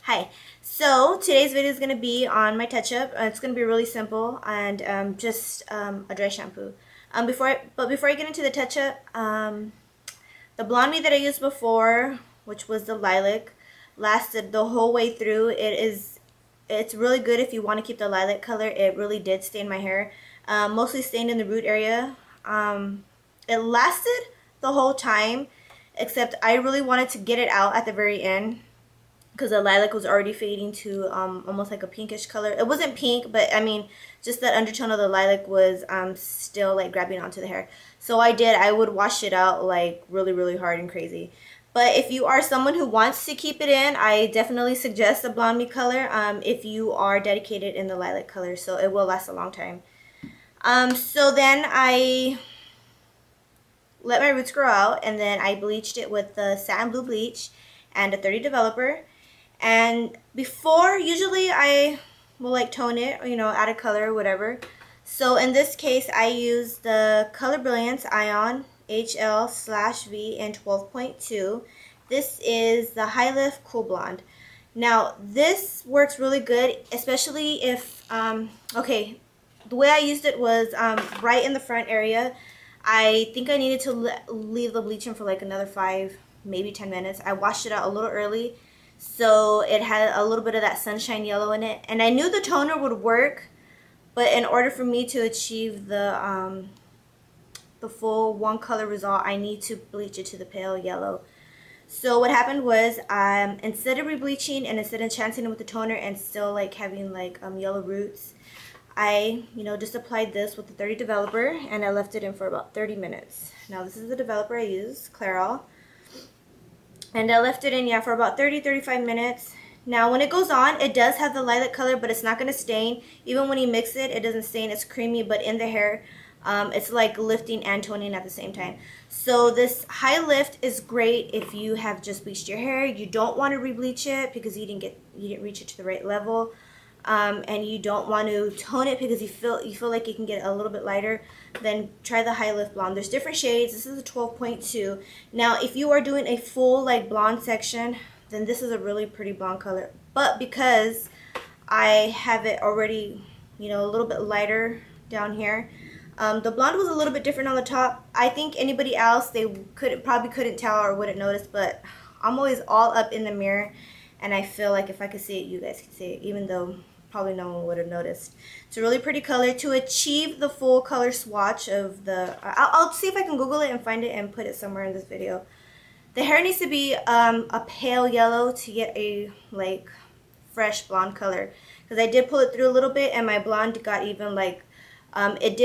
Hi. So today's video is going to be on my touch-up. It's going to be really simple and just a dry shampoo. Before I get into the touch-up, the Blonde Me that I used before, which was the lilac, lasted the whole way through. It's really good if you want to keep the lilac color. It really did stain my hair, mostly stained in the root area. It lasted the whole time, except I really wanted to get it out at the very end, because the lilac was already fading to almost like a pinkish color. It wasn't pink, but I mean, just that undertone of the lilac was still like grabbing onto the hair. So I would wash it out like really hard and crazy. But if you are someone who wants to keep it in, I definitely suggest the Blonde Me color if you are dedicated in the lilac color, so it will last a long time. So then I let my roots grow out, and then I bleached it with the Satin Blue bleach and a 30 developer. And before, usually I will like tone it, or, add a color or whatever. So in this case, I use the color Brilliance Ion HL/V in 12.2. This is the Hilift Cool Blonde. Now this works really good, especially if, okay, the way I used it was right in the front area. I think I needed to leave the bleach in for like another 5, maybe 10 minutes. I washed it out a little early, so it had a little bit of that sunshine yellow in it. And I knew the toner would work, but in order for me to achieve the full one color result, I need to bleach it to the pale yellow. So what happened was, instead of rebleaching and instead of chancing it with the toner and still like having like yellow roots, I just applied this with the 30 developer, and I left it in for about 30 minutes. Now this is the developer I use, Clairol. And I left it in, for about 30-35 minutes. Now when it goes on, it does have the lilac color, but it's not going to stain. Even when you mix it, it doesn't stain. It's creamy, but in the hair, it's like lifting and toning at the same time. So this Hilift is great if you have just bleached your hair. You don't want to rebleach it because you didn't reach it to the right level. And you don't want to tone it because you feel like you can get a little bit lighter, then try the Hilift Blonde. There's different shades. This is a 12.2. Now if you are doing a full like blonde section, then this is a really pretty blonde color. But because I have it already, a little bit lighter down here, the blonde was a little bit different on the top. I think anybody else, they probably couldn't tell or wouldn't notice, but I'm always all up in the mirror, and I feel like if I could see it, you guys could see it, even though probably no one would have noticed. It's a really pretty color. To achieve the full color swatch of the, I'll see if I can Google it and find it and put it somewhere in this video. The hair needs to be a pale yellow to get a like fresh blonde color, because I did pull it through a little bit, and my blonde got even like it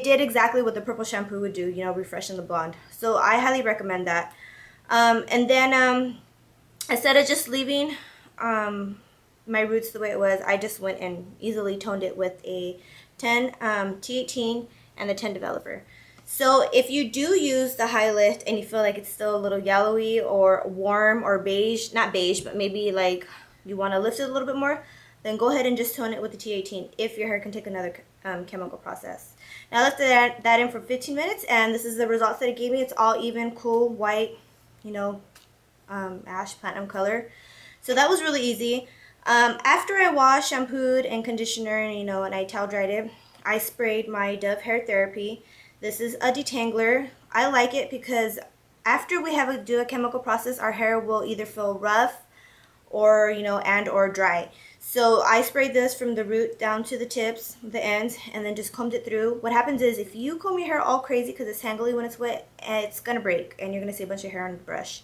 did exactly what the purple shampoo would do, refreshing the blonde. So I highly recommend that. And then instead of just leaving my roots the way it was, I just went and easily toned it with a 10 T18 and the 10 developer. So if you do use the Hilift and you feel like it's still a little yellowy or warm or beige, not beige, but maybe like you want to lift it a little bit more, then go ahead and just tone it with the T18 if your hair can take another chemical process. Now I left that in for 15 minutes, and this is the results that it gave me. It's all even, cool, white, ash platinum color. So that was really easy. After I washed, shampooed, and conditioner, and I towel dried it, I sprayed my Dove Hair Therapy. This is a detangler. I like it because after we do a chemical process, our hair will either feel rough or, or dry. So I sprayed this from the root down to the tips, the ends, and then just combed it through. What happens is if you comb your hair all crazy because it's tangly when it's wet, it's going to break, and you're going to see a bunch of hair on the brush.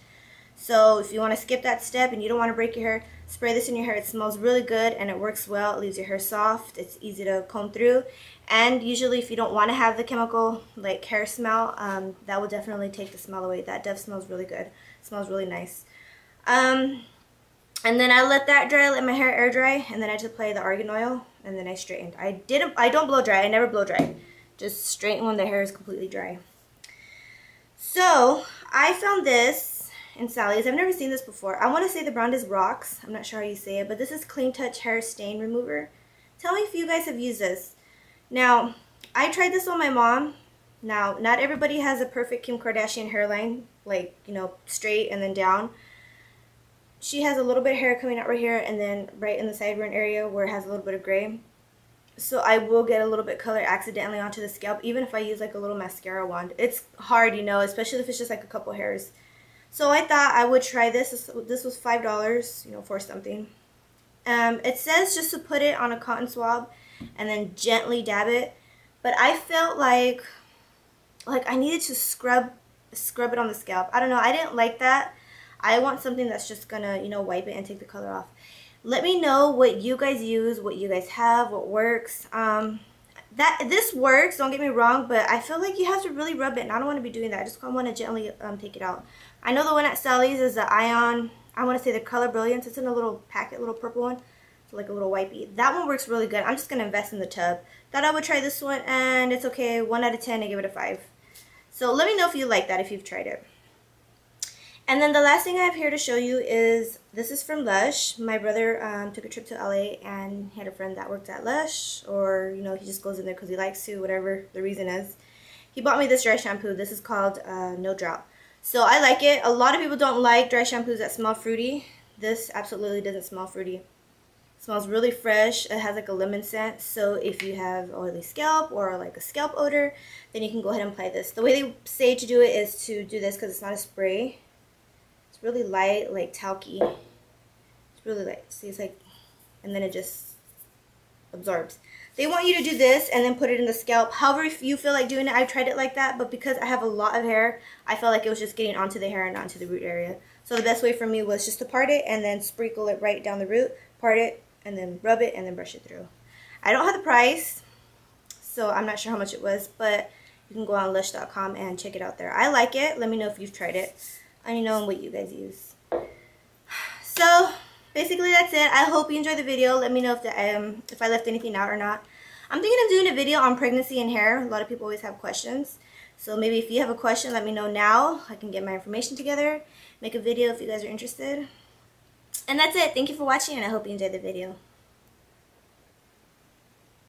So if you want to skip that step and you don't want to break your hair, spray this in your hair. It smells really good and it works well. It leaves your hair soft. It's easy to comb through. And usually if you don't want to have the chemical like hair smell, that will definitely take the smell away. That Dove smells really good. It smells really nice. And then I let that dry, let my hair air dry, and then I just apply the argan oil, and then I straightened. I don't blow dry. I never blow dry. Just straighten when the hair is completely dry. So I found this in Sally's. I've never seen this before. I want to say the brand is Rocks. I'm not sure how you say it, but this is Clean Touch Hair Stain Remover. Tell me if you guys have used this. Now, I tried this on my mom. Now, not everybody has a perfect Kim Kardashian hairline, like, straight and then down. she has a little bit of hair coming out right here, and then right in the sideburn area where it has a little bit of gray. So I will get a little bit of color accidentally onto the scalp, even if I use like a little mascara wand. It's hard, you know, especially if it's just like a couple hairs. So I thought I would try this. This was $5, you know, for something. It says just to put it on a cotton swab and then gently dab it. But I felt like I needed to scrub it on the scalp. I don't know. I didn't like that. I want something that's just gonna, you know, wipe it and take the color off. Let me know what you guys use, what you guys have, what works. This works, don't get me wrong, but I feel like you have to really rub it, and I don't want to be doing that. I just want to gently take it out. I know the one at Sally's is the Ion, I want to say the color Brilliance. It's in a little packet, little purple one. It's like a little wipey. That one works really good. I'm just going to invest in the tub. Thought I would try this one, and it's okay. 1 out of 10, I give it a 5. So let me know if you like that, if you've tried it. And then the last thing I have here to show you is, this is from Lush. My brother took a trip to LA and he had a friend that worked at Lush, or, you know, he just goes in there because he likes to, whatever the reason is. He bought me this dry shampoo. This is called No Drought. So I like it. A lot of people don't like dry shampoos that smell fruity. This absolutely doesn't smell fruity. It smells really fresh. It has like a lemon scent. So if you have oily scalp or like a scalp odor, then you can go ahead and apply this. The way they say to do it is to do this because it's not a spray. Really light, like talky. It's really light. See, it's like, and then it just absorbs. They want you to do this and then put it in the scalp. However, if you feel like doing it, I've tried it like that, but because I have a lot of hair, I felt like it was just getting onto the hair and onto the root area. So the best way for me was just to part it and then sprinkle it right down the root, part it, and then rub it and then brush it through. I don't have the price, so I'm not sure how much it was, but you can go on lush.com and check it out there. I like it. Let me know if you've tried it. I know what you guys use. So basically that's it. I hope you enjoyed the video. Let me know if I left anything out or not. I'm thinking of doing a video on pregnancy and hair. A lot of people always have questions. So maybe if you have a question, let me know now. I can get my information together, make a video if you guys are interested. And that's it. Thank you for watching, and I hope you enjoyed the video.